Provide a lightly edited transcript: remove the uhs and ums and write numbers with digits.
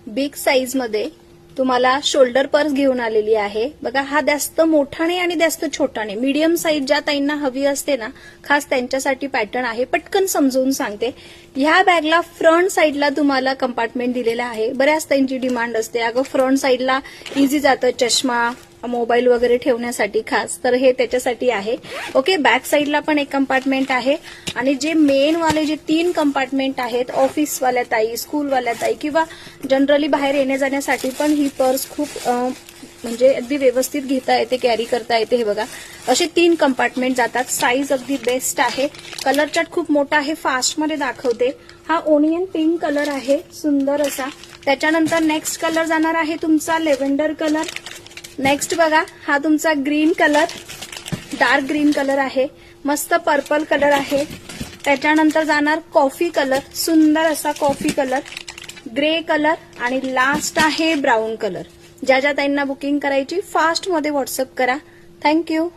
Big size मध्ये तुम्हाला shoulder purse घेऊन आलेली आहे बघा. हा जास्त मोठा नाही आणि जास्त छोटा नाही, मीडियम साईज ज्या ताईंना हवी असते ना खास त्यांच्यासाठी पॅटर्न आहे. पटकन समजून सांगते. ह्या बॅगला फ्रंट साईडला तुम्हाला कंपार्टमेंट दिलेला आहे. बऱ्याच ताईंची डिमांड असते अगं फ्रंट साईडला इझी जातं चष्मा मोबाईल वगैरे ठेवण्यासाठी खास, तर हे त्याच्यासाठी आहे. ओके, बॅक साईडला पण एक कंपार्टमेंट आहे आणि जे मेन वाले जे 3 कंपार्टमेंट आहेत ऑफिसवाल्या ताई, स्कूलवाल्या ताई किंवा जनरली बाहेर येण्या जाण्यासाठी पण ही पर्स खूप म्हणजे अगदी व्यवस्थित घेता येते, कॅरी करता येते. हे बघा असे 3 कंपार्टमेंट जातात. साईज अगदी बेस्ट आहे. कलर चार्ट खूप मोठा आहे, फास्ट मध्ये दाखवते. हा ओनियन पिंक कलर आहे, सुंदर असा. त्याच्यानंतर नेक्स्ट कलर जाणार आहे तुमचा लेव्हेंडर कलर. नेक्स्ट बघा हा तुमचा green colour, dark green colour आहे. मस्त पर्पल कलर आहे. त्याच्यानंतर जाणार कॉफी कलर, सुंदर असा कॉफी कलर, ग्रे कलर आणि लास्ट आहे ब्राऊन कलर. ज्या ज्या ताईंना बुकिंग करायची फास्ट मध्ये व्हॉट्सअप करा. थँक्यू.